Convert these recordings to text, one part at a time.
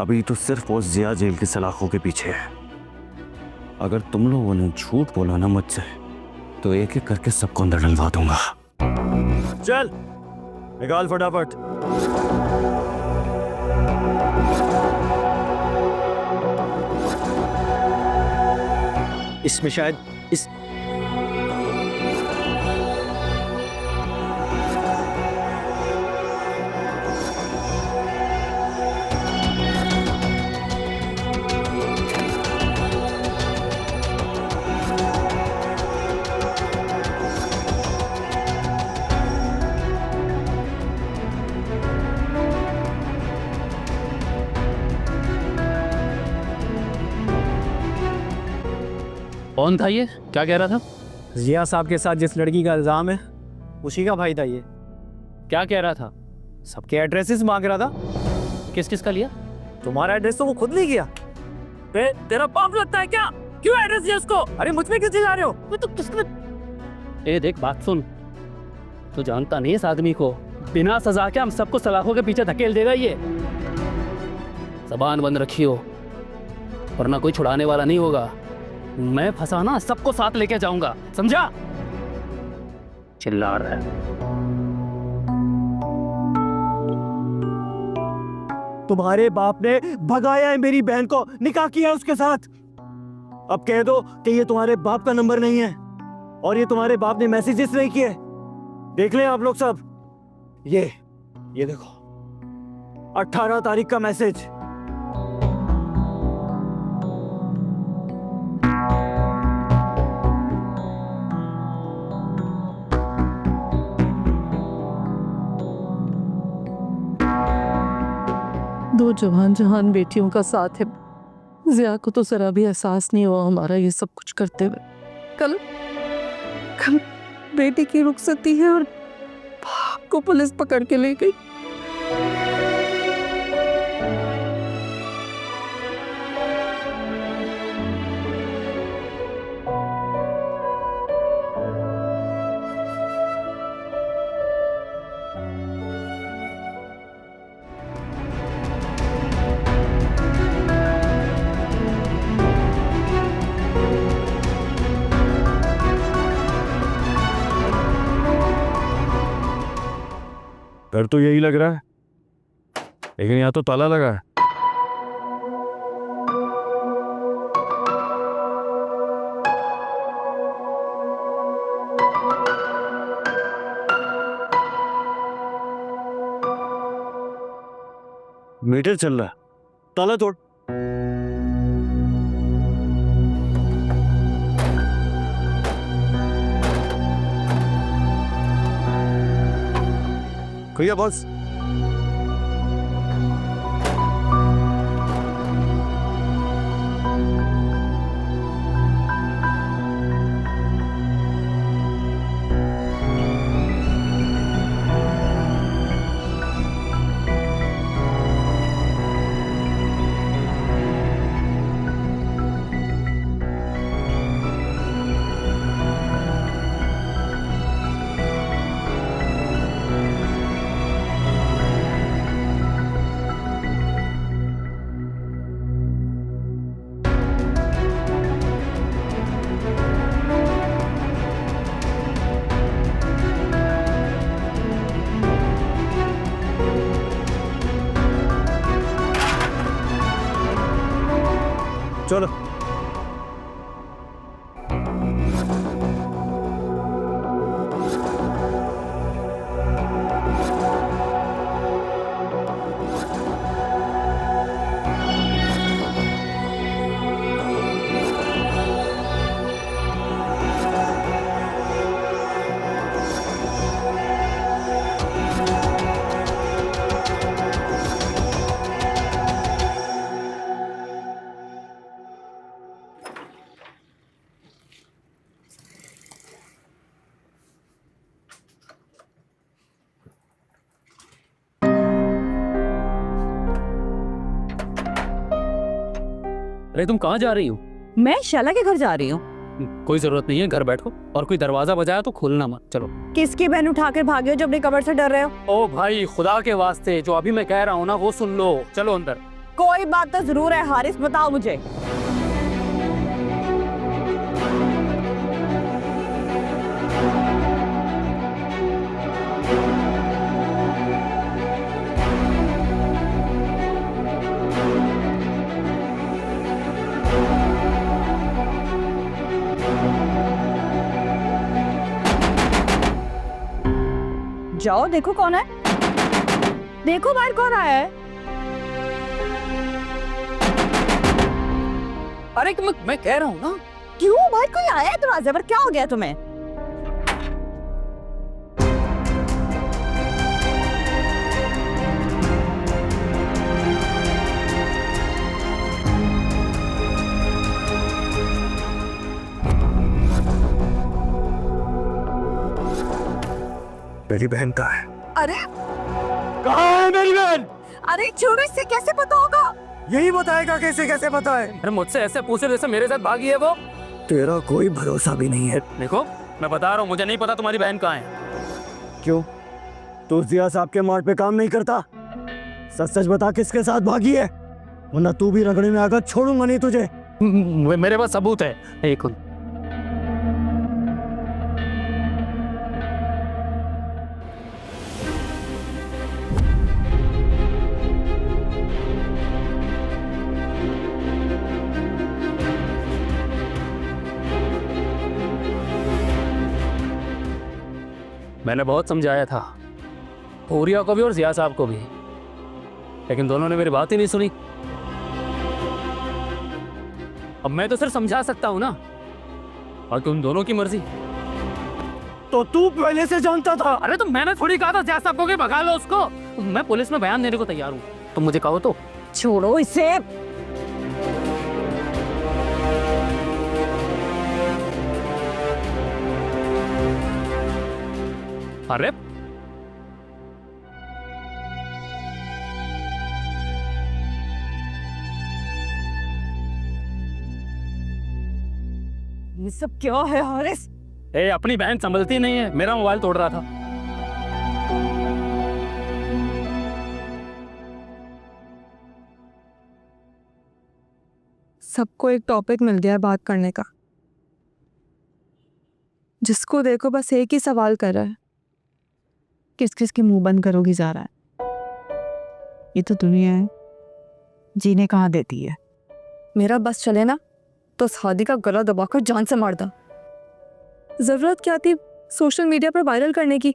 अभी तो सिर्फ वो जिया जेल की सलाखों के पीछे है। अगर तुम लोगों ने झूठ बोला ना मुझसे तो एक एक करके सबको अंदर डलवा दूंगा। चल निकाल फटाफट। इसमें शायद इस कौन था ये? क्या कह रहा था? जिया साहब के साथ जिस लड़की का इल्जाम है उसी का भाई था ये। क्या कह रहा था? सबके एड्रेसेस मांग रहा था। किस किस का लिया? तुम्हारा एड्रेस तो वो खुद नहीं किया। तेरा बाप लगता है क्या? क्यों एड्रेस दिया उसको? अरे मुझ में क्यों चिल्ला रहे हो? तो किसने? ए देख बात सुन, तू जानता नहीं इस आदमी को, बिना सजा के हम सबको सलाखों के पीछे धकेल देगा ये। जबान बंद रखियो वरना कोई छुड़ाने वाला नहीं होगा। मैं फंसाना सबको साथ लेके जाऊंगा, समझा? चिल्ला रहा है। तुम्हारे बाप ने भगाया है मेरी बहन को, निकाह किया है उसके साथ। अब कह दो कि ये तुम्हारे बाप का नंबर नहीं है और ये तुम्हारे बाप ने मैसेजेस नहीं किए। देख लें आप लोग सब, ये देखो 18 तारीख का मैसेज। दो जवान जहान बेटियों का साथ है। जिया को तो जरा भी एहसास नहीं हुआ हमारा ये सब कुछ करते हुए। कल बेटी की रुखसती है और को पुलिस पकड़ के ले गई। डर तो यही लग रहा है, लेकिन यहाँ तो ताला लगा है। मीटर चल रहा है, ताला तोड़। भैया बॉस, चलो। अरे तुम कहाँ जा रही हो? मैं शैला के घर जा रही हूँ। कोई जरूरत नहीं है, घर बैठो। और कोई दरवाजा बजाया तो खोलना मत। चलो। किसकी बहन उठाकर भागे हो जो अपने कबर से डर रहे हो? ओ भाई खुदा के वास्ते, जो अभी मैं कह रहा हूँ ना वो सुन लो। चलो अंदर। कोई बात तो जरूर है हारिस, बताओ मुझे। जाओ देखो कौन है, देखो बाहर कौन आया है। अरे मैं कह रहा हूँ ना। क्यों भाई, कोई आया है दरवाजे पर, क्या हो गया तुम्हें? मेरी बहन कहाँ है? अरे कहाँ है मेरी बहन? अरे छोड़ो, इससे कैसे पता होगा? यही बताएगा कैसे पता है? अरे मुझसे ऐसे पूछे जैसे मेरे साथ भागी है वो। तेरा कोई भरोसा भी नहीं है। देखो मैं बता रहा हूँ, मुझे नहीं पता तुम्हारी बहन कहाँ है। क्यों? तू जिया साहब के मार्ट पे काम नहीं करता? सच सच बता, किसके साथ भागी है? वरना तू भी रगड़े में आकर छोड़ूंगा नहीं तुझे। मेरे पास सबूत है। एक मैंने बहुत समझाया था, पूरिया को भी और जिया साहब को भी, लेकिन दोनों ने मेरी बात ही नहीं सुनी। अब मैं तो सिर्फ समझा सकता हूं ना, और उन दोनों की मर्जी। तो तू पहले से जानता था? अरे तो मैंने थोड़ी कहा था जिया साहब को कि भगा लो उसको। मैं पुलिस में बयान देने को तैयार हूँ, तुम मुझे कहो तो। छोड़ो इसे। अरे ये सब क्या है हारिस? अपनी बहन संभलती नहीं है, मेरा मोबाइल तोड़ रहा था। सबको एक टॉपिक मिल गया है बात करने का। जिसको देखो बस एक ही सवाल कर रहा है, किस किस के मुंह बंद करोगी जा रहा है। ये तो दुनिया है, जीने कहाँ देती है। मेरा बस चले ना तो शादी का गला दबाकर जान से मार दा। जरूरत क्या थी सोशल मीडिया पर वायरल करने की?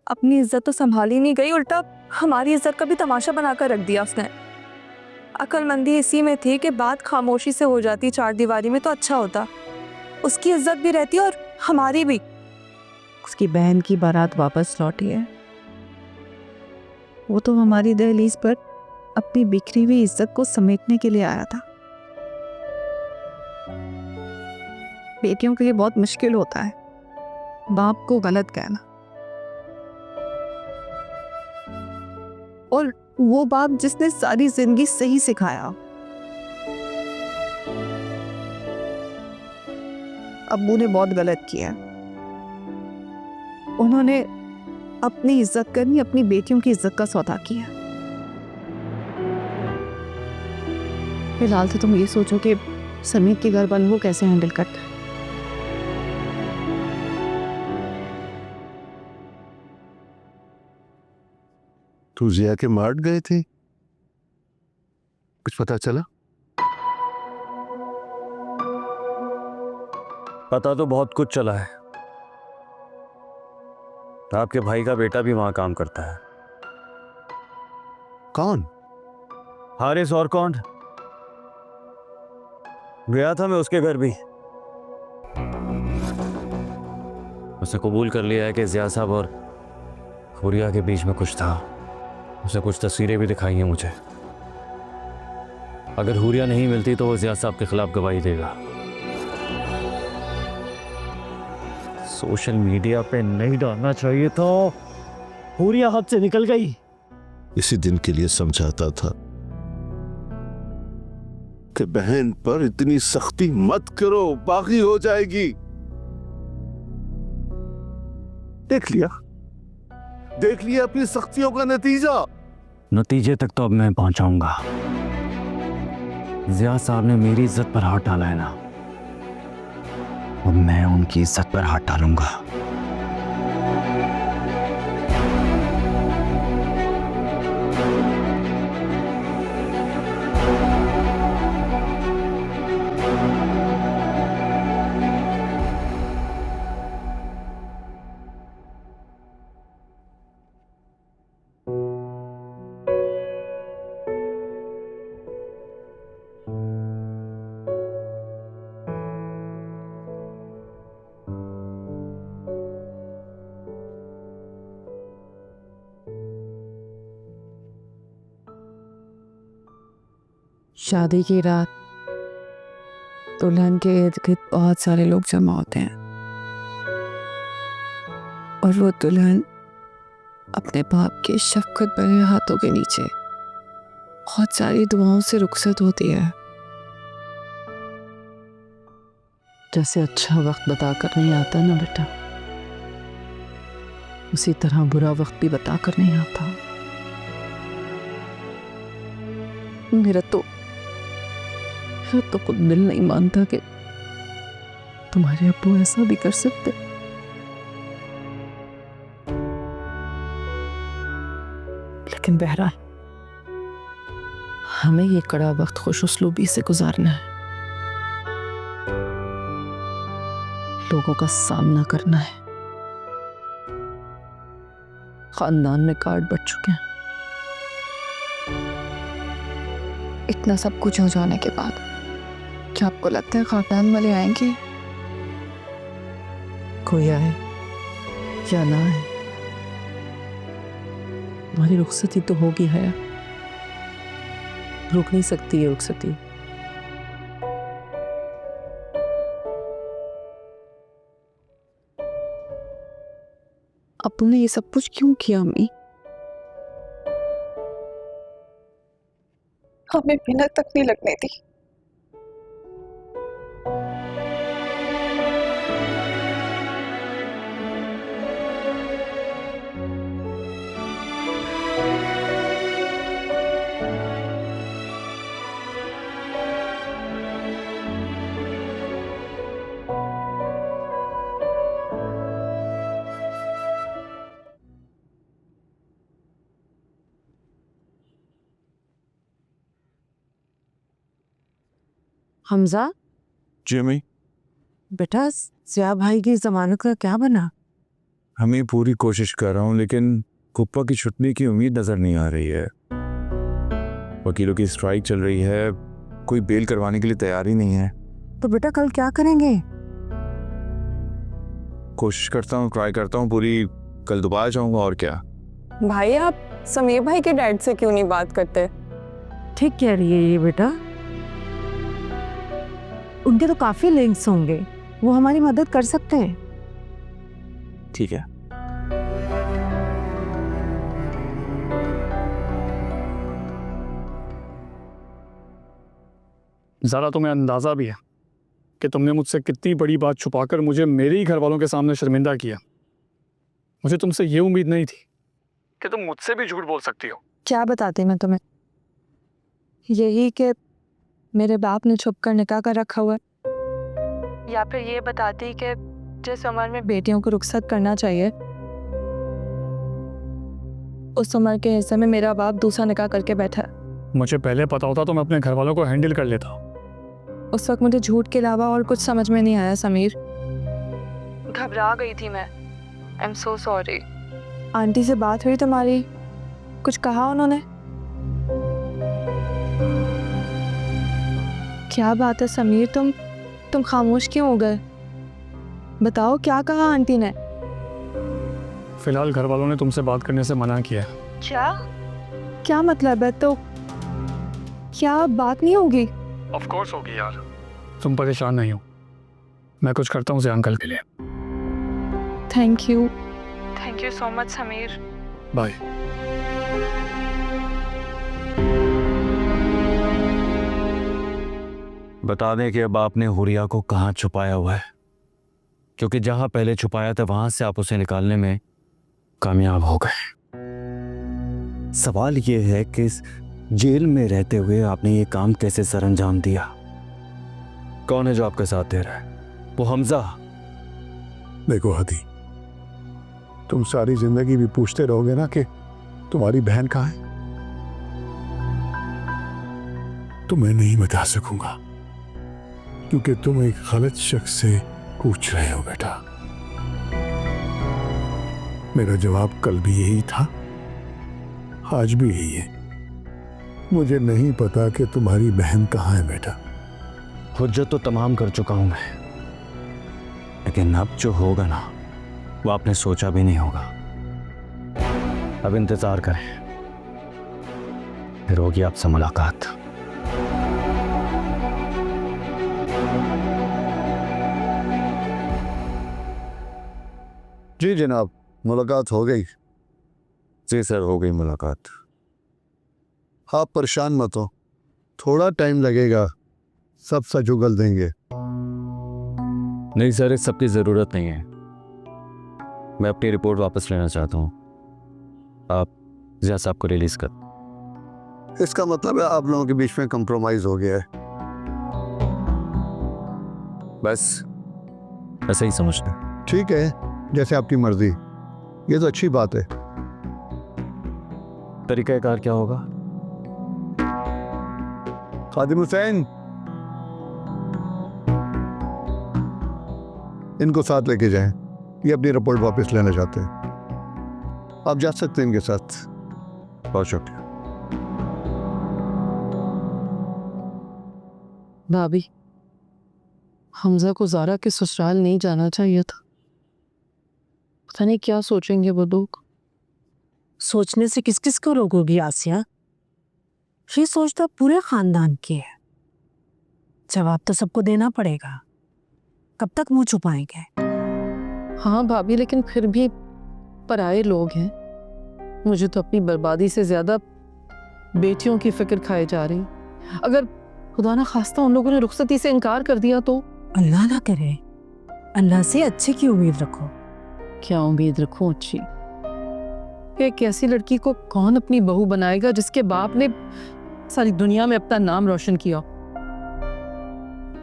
अपनी इज्जत तो संभाली नहीं गई, उल्टा हमारी इज्जत का भी तमाशा बनाकर रख दिया उसने। अक्लमंदी इसी में थी कि बात खामोशी से हो जाती चार दीवारी में तो अच्छा होता, उसकी इज्जत भी रहती और हमारी भी। उसकी बहन की बारात वापस लौटी है, वो तो हमारी दहलीज पर अपनी बिखरी हुई इज्जत को समेटने के लिए आया था। बेटियों के लिए बहुत मुश्किल होता है बाप को गलत कहना, और वो बाप जिसने सारी जिंदगी सही सिखाया। अब्बू ने बहुत गलत किया, उन्होंने अपनी इज्जत करनी अपनी बेटियों की इज्जत का सौदा किया। फिलहाल तो तुम ये सोचो कि समीर के घर बन वो कैसे हैंडल करता है। तू जिया के मार्ट गए थे, कुछ पता चला? पता तो बहुत कुछ चला है। आपके भाई का बेटा भी वहां काम करता है। कौन? हारिस, और कौन? गया था मैं उसके घर भी। उसने कबूल कर लिया है कि जिया साहब और हुरिया के बीच में कुछ था। उसने कुछ तस्वीरें भी दिखाई हैं मुझे। अगर हुरिया नहीं मिलती तो वो जिया साहब के खिलाफ गवाही देगा। सोशल मीडिया पे नहीं डालना चाहिए था। हुरिया हाथ से निकल गई। इसी दिन के लिए समझाता था कि बहन पर इतनी सख्ती मत करो, बागी हो जाएगी। देख लिया अपनी सख्तियों का नतीजा। नतीजे तक तो अब मैं पहुंचाऊंगा। जिया साहब ने मेरी इज्जत पर हाथ डाला है ना, अब मैं उनकी इज्जत पर हाथ डालूंगा। शादी की रात दुल्हन के इर्द गिर्द बहुत सारे लोग जमा होते हैं और वो दुल्हन अपने बाप के शफकत भरे हाथों के नीचे बहुत सारी दुआओं से रुखसत होती है। जैसे अच्छा वक्त बताकर नहीं आता ना बेटा, उसी तरह बुरा वक्त भी बताकर नहीं आता। मेरा तो खुद दिल नहीं मानता कि तुम्हारे अब्बू ऐसा भी कर सकते। लेकिन बहरहाल हमें ये कड़ा वक्त खुश उस्लूबी से गुजारना है, लोगों का सामना करना है। खानदान में कार्ड बढ़ चुके हैं। इतना सब कुछ हो जाने के बाद क्या आपको लगता है खानदान वाले आएंगे? कोई आए या ना आए, हमारी रुखसती तो होगी है, रुक नहीं सकती है रुखसती। अब तुमने ये सब कुछ क्यों किया अम्मी? हमें मिनट तक नहीं लगने दी। हमजा, जी अम्मी, बेटा जिया भाई की जमानत का क्या बना? हमें पूरी कोशिश कर रहा हूँ लेकिन कुप्पा की छुट्टी की उम्मीद नजर नहीं आ रही है। वकीलों की स्ट्राइक चल रही है, कोई बेल करवाने के लिए तैयार ही नहीं है। तो बेटा कल क्या करेंगे? कोशिश करता हूँ, ट्राई करता हूँ पूरी, कल दोबारा जाऊंगा और क्या। भाई आप समीर भाई के डैड से क्यों नहीं बात करते? ठीक कह रही है ये बेटा, उनके तो काफी लिंक्स होंगे, वो हमारी मदद कर सकते हैं। ठीक है। ज़रा तुम्हें अंदाज़ा भी है कि तुमने मुझसे कितनी बड़ी बात छुपाकर मुझे मेरे ही घर वालों के सामने शर्मिंदा किया। मुझे तुमसे ये उम्मीद नहीं थी कि तुम मुझसे भी झूठ बोल सकती हो। क्या बताती मैं तुम्हें? यही कि मेरे बाप ने छुप कर निकाह कर रखा हुआ है, या फिर ये बताती कि जिस उम्र में बेटियों को रुखसत करना चाहिए उस उम्र के हिस्से में मेरा बाप दूसरा निकाह करके बैठा है। मुझे पहले पता होता तो मैं अपने घर वालों को हैंडल कर लेता। उस वक्त मुझे झूठ के अलावा और कुछ समझ में नहीं आया समीर, घबरा गई थी मैं। I am so sorry. Aunty से बात हुई तुम्हारी? कुछ कहा उन्होंने? क्या बात है समीर, तुम खामोश क्यों हो गए? बताओ क्या कहा आंटी ने? फिलहाल घर वालों ने तुमसे बात करने से मना किया है। क्या मतलब है? तो क्या बात नहीं होगी? ऑफ कोर्स होगी यार, तुम परेशान नहीं हो। मैं कुछ करता हूँ अंकल के लिए। Thank you so much Sameer. Bye. बता दें कि अब आपने हुरिया को कहाँ छुपाया हुआ है, क्योंकि जहां पहले छुपाया था वहां से आप उसे निकालने में कामयाब हो गए। सवाल ये है कि इस जेल में रहते हुए आपने ये काम कैसे सर अंजाम दिया? कौन है जो आपके साथ दे रहा है? वो हमजा? देखो हादी, तुम सारी जिंदगी भी पूछते रहोगे ना कि तुम्हारी बहन कहाँ है, तो मैं नहीं बता सकूंगा, क्योंकि तुम एक गलत शख्स से पूछ रहे हो बेटा। मेरा जवाब कल भी यही था, आज भी यही है। मुझे नहीं पता कि तुम्हारी बहन कहाँ है बेटा। हुज्जत तो तमाम कर चुका हूं मैं, लेकिन अब जो होगा ना वो आपने सोचा भी नहीं होगा। अब इंतजार करें, फिर होगी आपसे मुलाकात। जी जनाब, मुलाकात हो गई। जी सर, हो गई मुलाकात। आप परेशान मत हो, थोड़ा टाइम लगेगा, सब सच उगल देंगे। नहीं सर, इस सब की ज़रूरत नहीं है। मैं अपनी रिपोर्ट वापस लेना चाहता हूँ। आप जिया साहब को रिलीज़ कर। इसका मतलब है आप लोगों के बीच में कंप्रोमाइज हो गया है। बस ऐसा ही समझते हैं। ठीक है, जैसे आपकी मर्जी। ये तो अच्छी बात है। तरीक़ाकार क्या होगा? खादिम हुसैन, इनको साथ लेके जाएं, ये अपनी रिपोर्ट वापस लेना चाहते हैं। आप जा सकते हैं इनके साथ। बहुत शुक्रिया। भाभी, हमजा को ज़ारा के ससुराल नहीं जाना चाहिए था। पता नहीं क्या सोचेंगे वो लोग। सोचने से किस किस को रोकोगी आसिया? ये सोच तो पूरे खानदान की है। जवाब तो सबको देना पड़ेगा। कब तक मुंह छुपाएंगे? हाँ भाभी, लेकिन फिर भी पराये लोग हैं। मुझे तो अपनी बर्बादी से ज्यादा बेटियों की फिक्र खाए जा रही। अगर खुदा ना खास्ता उन लोगों ने रुखसती से इनकार कर दिया तो? अल्लाह ना करे। अल्लाह से अच्छे की उम्मीद रखो। क्या उम्मीद रखूं अच्छी? एक ऐसी लड़की को कौन अपनी बहू बनाएगा जिसके बाप ने सारी दुनिया में अपना नाम रोशन किया।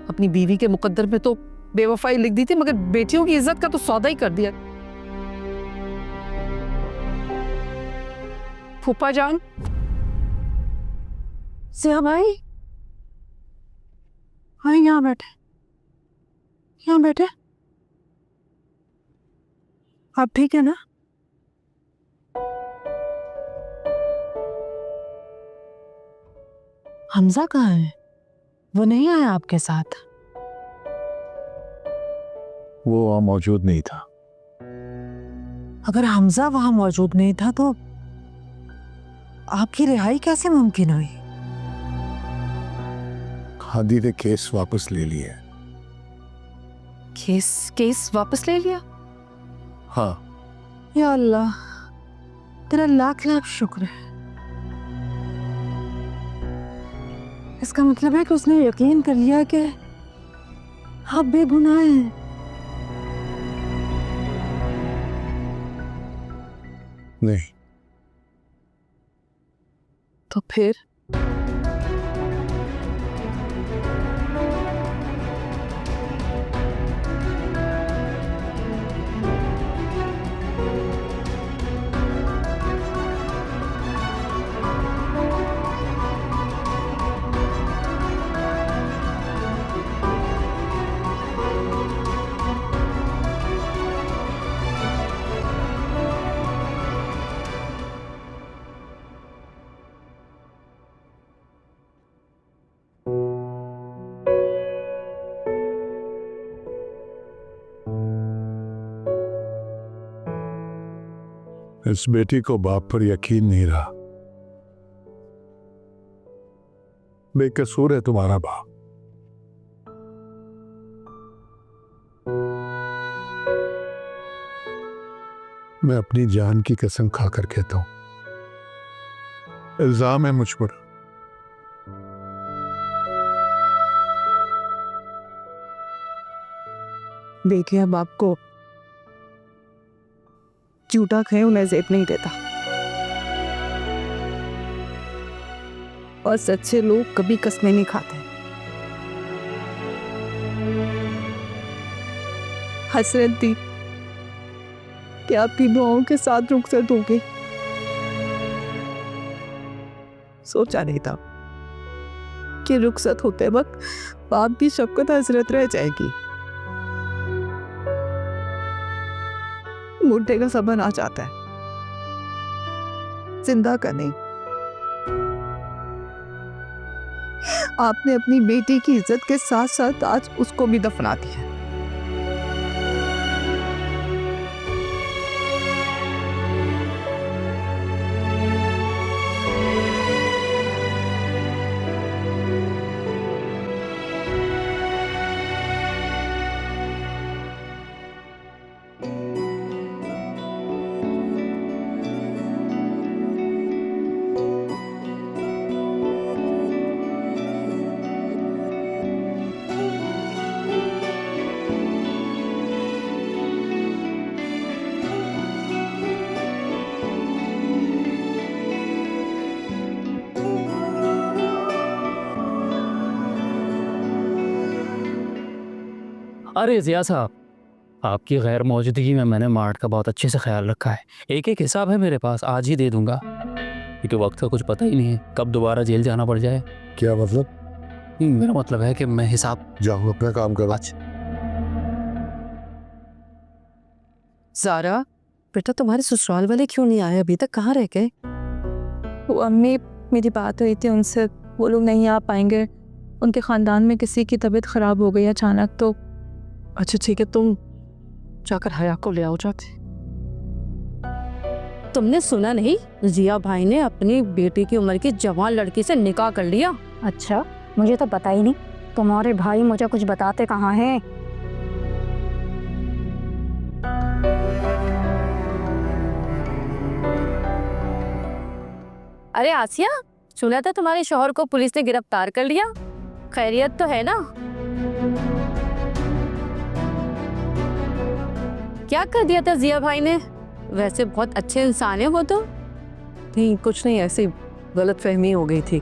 अपनी बीवी के मुकद्दर में तो बेवफाई लिख दी थी, मगर बेटियों की इज्जत का तो सौदा ही कर दिया। फूफा जान, सिया भाई, हाँ यहाँ बैठे, यहाँ बैठे। आप ठीक है ना? हमजा कहाँ है? वो नहीं आया आपके साथ? वो वहाँ मौजूद नहीं था। अगर हमजा वहां मौजूद नहीं था तो आपकी रिहाई कैसे मुमकिन हुई? खादी ने केस वापस ले लिया है। केस वापस ले लिया? हाँ, या अल्लाह, तेरा लाख लाख शुक्र है। इसका मतलब है कि उसने यकीन कर लिया कि आप बेगुनाह हैं। नहीं। तो फिर इस बेटी को बाप पर यकीन नहीं रहा। बेकसूर है तुम्हारा बाप। मैं अपनी जान की कसम खाकर कहता हूं, इल्जाम है मुझ पर। देखिए, अब आपको झूठा कहे उन्हें जेब नहीं देता। और सच्चे लोग कभी कसमें नहीं खाते। हसरत थी कि आपकी दुआओं के साथ रुखसत हो गई। सोचा नहीं था कि रुखसत होते वक्त बाप की शफकत हसरत रह जाएगी। मुर्दे का सबन आ जाता है, जिंदा का नहीं। आपने अपनी बेटी की इज्जत के साथ साथ आज उसको भी दफना दिया। अरे जिया साहब, आपकी गैर मौजूदगी में मैंने मार्ट का बहुत अच्छे से ख्याल रखा है। एक एक हिसाब है मेरे पास, आज ही दे दूंगा, क्योंकि वक्त का कुछ पता ही नहीं है कब दोबारा जेल जाना पड़ जाए। क्या मतलब? मेरा मतलब है कि मैं हिसाब। जाओ अपना काम करो। अच्छा ज़ारा, बेटा तुम्हारे ससुराल वाले क्यों नहीं आए अभी तक? कहाँ रह गए? वो अम्मी, मेरी बात हुई थी उनसे, वो लोग नहीं आ पाएंगे। उनके ख़ानदान में किसी की तबीयत ख़राब हो गई अचानक। तो अच्छा ठीक है, तुम जाकर हया को ले आओ जाके। तुमने सुना नहीं, जिया भाई ने अपनी बेटी की उम्र की जवान लड़की से निकाह कर लिया। अच्छा, मुझे तो पता ही नहीं। तुम्हारे भाई मुझे कुछ बताते कहाँ हैं? अरे आसिया, सुना था तुम्हारे शौहर को पुलिस ने गिरफ्तार कर लिया। खैरियत तो है ना? क्या कर दिया था जिया भाई ने? वैसे बहुत अच्छे इंसान है वो तो। नहीं कुछ नहीं, ऐसी गलत फहमी हो गई थी,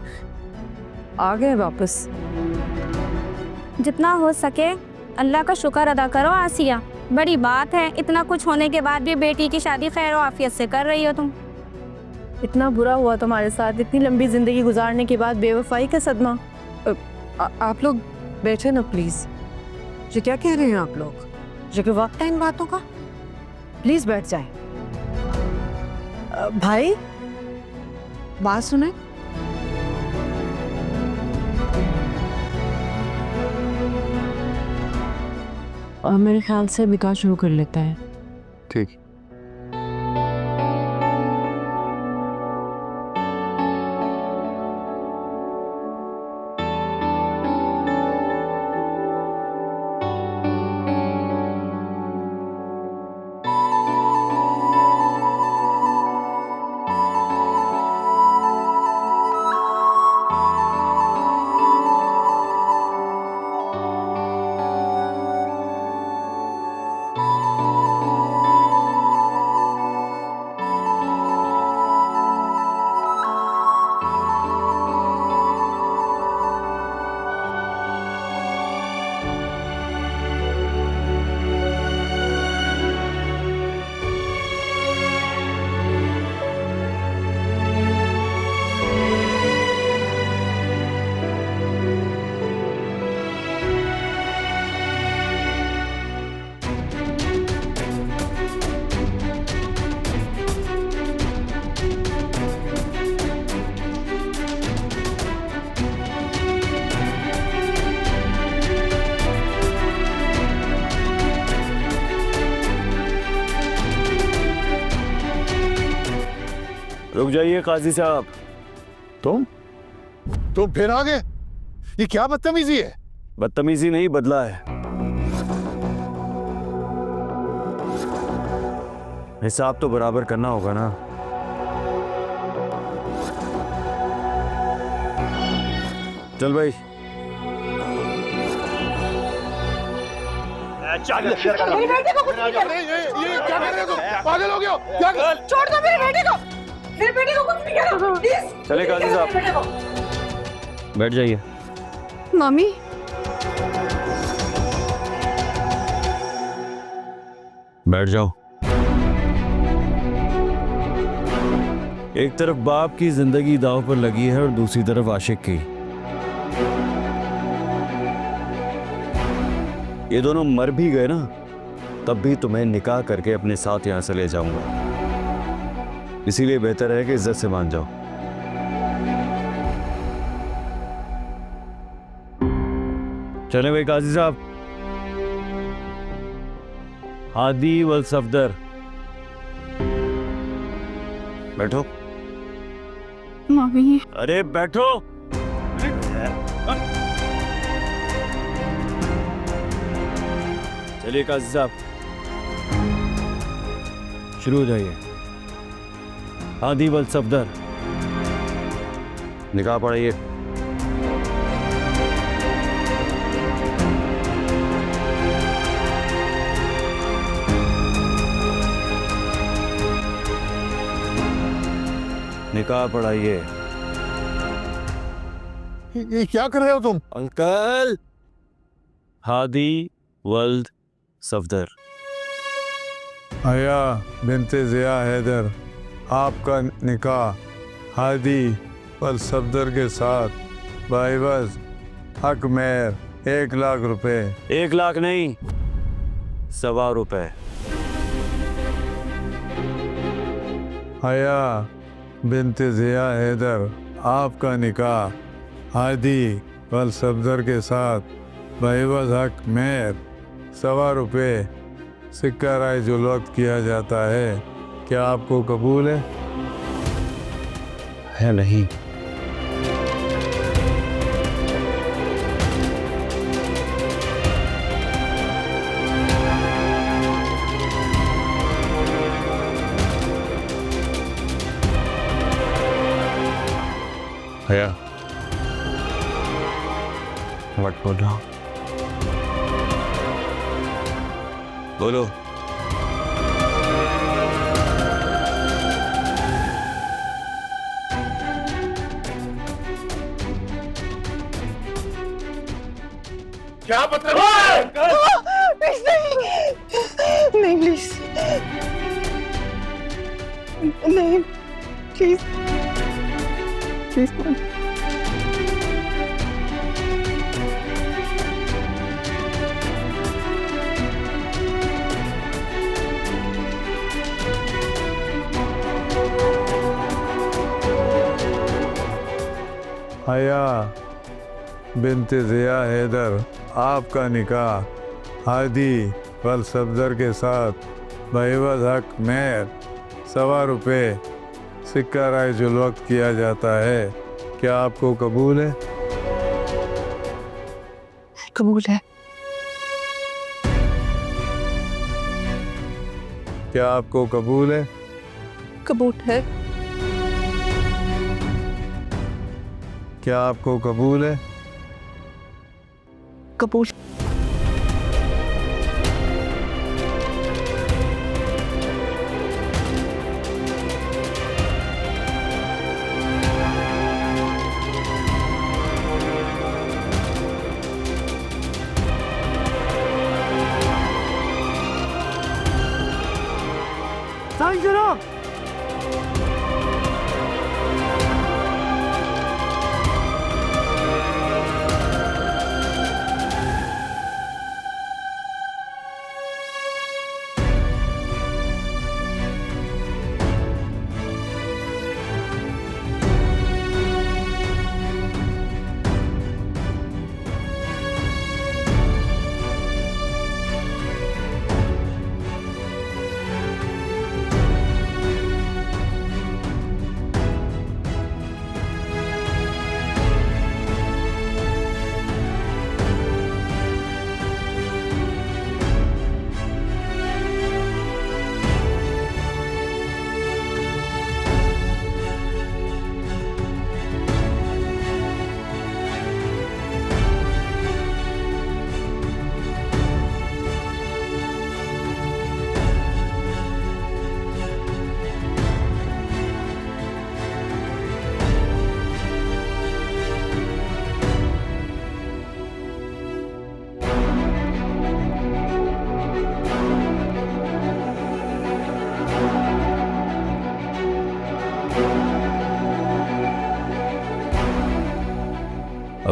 आ गए वापस। जितना हो सके अल्लाह का शुक्र अदा करो आसिया। बड़ी बात है, इतना कुछ होने के बाद भी बेटी की शादी खैर आफियत से कर रही हो तुम। इतना बुरा हुआ तुम्हारे साथ, इतनी लंबी जिंदगी गुजारने के बाद बेवफाई का सदमा। आप लोग बैठे ना प्लीज। ये क्या कह रहे हैं आप लोग? जबकि वक्त है इन बातों का, प्लीज बैठ जाए। भाई बात सुने। मेरे ख्याल से निकाह शुरू कर लेता है। ठीक। रुक जाइए काजी साहब। तुम फिर आ गए? ये क्या बदतमीजी है? बदतमीजी नहीं, बदला है। हिसाब तो बराबर करना होगा ना। चल भाई मेरी बेटी को कुछ नहीं कर। ये क्या कर रहे हो तुम? पागल हो गए हो क्या? छोड़ दो मेरी बेटी को, मेरी बेटी को कुछ नहीं करो प्लीज। चले काजी साहब। बैठ जाइए। मम्मी बैठ जाओ। एक तरफ बाप की जिंदगी दांव पर लगी है और दूसरी तरफ आशिक की। ये दोनों मर भी गए ना, तब भी तुम्हें निकाह करके अपने साथ यहां से ले जाऊंगा। इसीलिए बेहतर है कि इज्जत से मान जाओ। चले भाई काजी साहब। हादी वल सफदर, बैठो। मम्मी अरे बैठो। चलिए काजी साहब, शुरू हो जाइए। हादी वल सफदर, निकाह पढ़ाइए। निकाह पढ़ाइए। ये क्या कर रहे हो तुम? अंकल, हादी वल्द सफदर। हया बिनते ज़िया हैदर, आपका निकाह हादी वल सफदर के साथ बाइवज़ हक मेहर 1 लाख रुपए। 1 लाख नहीं, 1.25 रुपए। हया बिनते ज़िया हैदर, आपका निकाह हादी वल सफदर के साथ बाइवज़ हक मेहर 1.25 रुपए सिक्का राय जुल वक्त किया जाता है। क्या आपको कबूल है? है नहीं। हया मत बोलो। बोलो। क्या मतलब है? नहीं प्लीज, नहीं प्लीज प्लीज। हया बिनते ज़िया हैदर, आपका निकाह हादी वल सफदर के साथ बाइवज़ हक मेहर 1.25 रुपए सिक्का राय जुल वक्त किया जाता है। क्या आपको कबूल है? कबूल है। क्या आपको कबूल है? कबूल है। क्या आपको कबूल है? कबूल। साइन करो।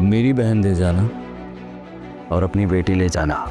अब मेरी बहन दे जाना और अपनी बेटी ले जाना।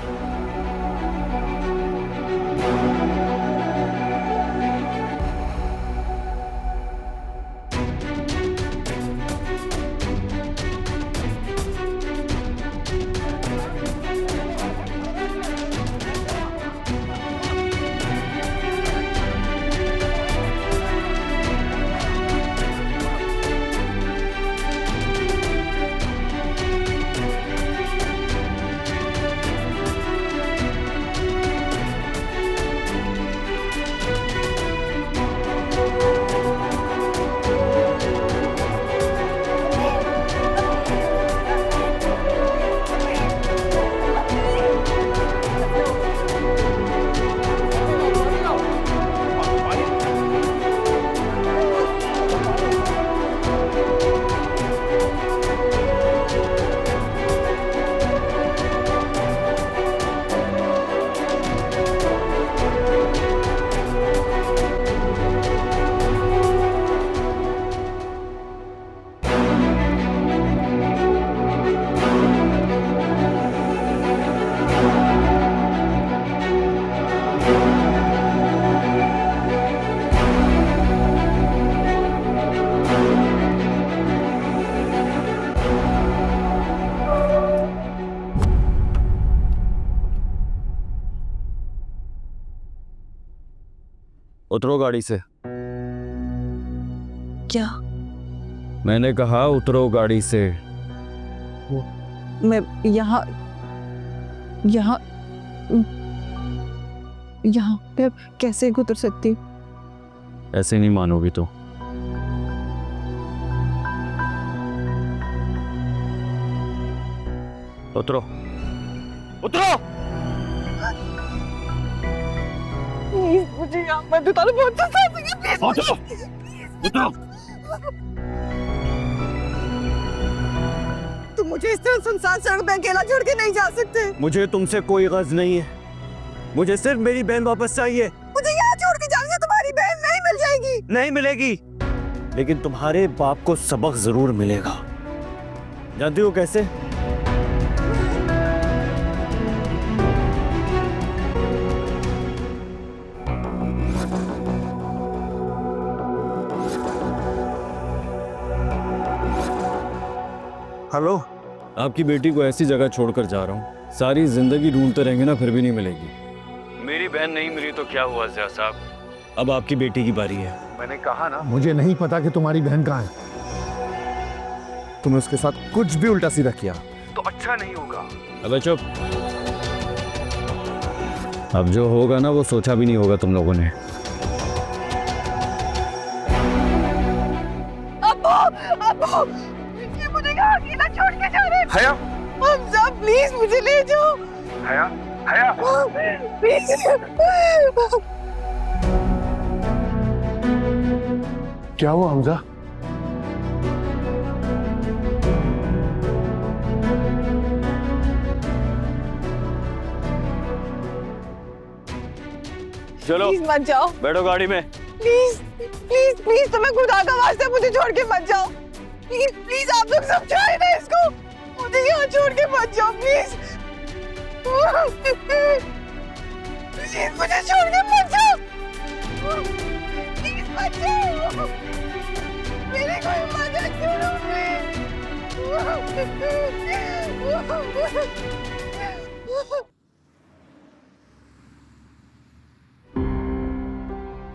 उतरो गाड़ी से। क्या? मैंने कहा उतरो गाड़ी से। मैं यहाँ यहाँ यहाँ पे कैसे उतर सकती? ऐसे नहीं मानोगी तो। उतरो उतरो। मुझे यहाँ मत उतारो, बहुत उतरो उतरो। तुम मुझे इस तरह सुनसान सड़क पे अकेला छोड़ के नहीं जा सकते। मुझे तुमसे कोई गर्ज नहीं है, मुझे सिर्फ मेरी बहन वापस चाहिए। मुझे यहाँ छोड़ के जाओगे, तुम्हारी बहन नहीं मिल जाएगी। नहीं मिलेगी, लेकिन तुम्हारे बाप को सबक जरूर मिलेगा। जानती हो कैसे? हेलो, आपकी बेटी को ऐसी जगह छोड़कर जा रहा हूँ, सारी जिंदगी ढूंढते रहेंगे ना, फिर भी नहीं मिलेगी। मेरी बहन नहीं मिली तो क्या हुआ ज़िया साहब, अब आपकी बेटी की बारी है। मैंने कहा ना, मुझे नहीं पता कि तुम्हारी बहन कहाँ है। तुमने उसके साथ कुछ भी उल्टा सीधा किया तो अच्छा नहीं होगा। अबे चुप। अब जो होगा ना वो सोचा भी नहीं होगा तुम लोगों ने। अब्बू, ये मुझे कहाँ अकेला छोड़ के जा रहे हैं? हया, हमजा प्लीज मुझे ले जाओ। हया, हया। प्लीज। क्या हुआ हमजा? चलो प्लीज मत जाओ, बैठो गाड़ी में। प्लीज प्लीज प्लीज, तुम्हें खुदा का वास्ता मुझे छोड़ के मत जाओ। प्लीज प्लीज, आप लोग समझाए ना इसको, मुझे यहाँ छोड़ के मत जाओ प्लीज। प्लीज मुझे छोड़ के मत जाओ, प्लीज मत जाओ, मेरी कोई मदद करो प्लीज।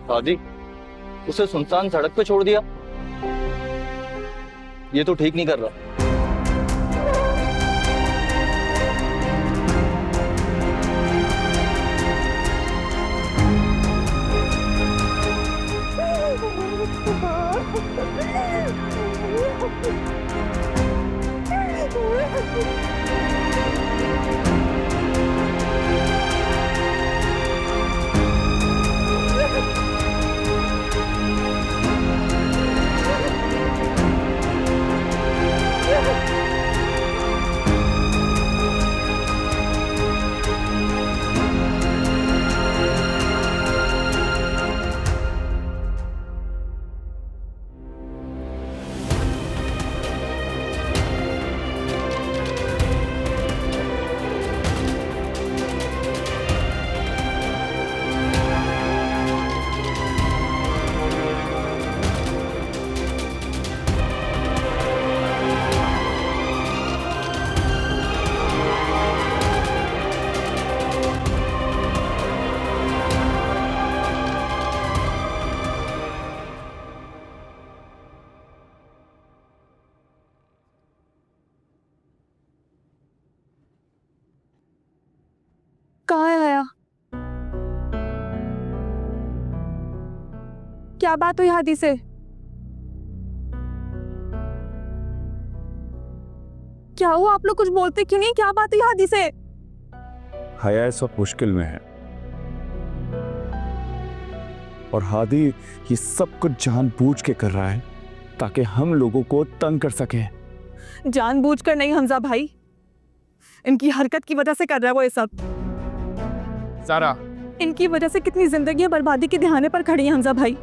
दादी, उसे सुनसान सड़क पे छोड़ दिया, ये तो ठीक नहीं कर रहा। कहाँ है हया? क्या बात हुई हादी से? क्या हुआ? आप लोग कुछ बोलते क्यों नहीं? क्या बात हुई हादी से? हया इस वक्त मुश्किल में है और हादी ये सब कुछ जानबूझ के कर रहा है ताकि हम लोगों को तंग कर सके। जानबूझकर नहीं हमजा भाई, इनकी हरकत की वजह से कर रहा है वो ये सब। सारा, इनकी वजह से कितनी जिंदगियां बर्बादी के दिहाने पर खड़ी हैं हमजा भाई।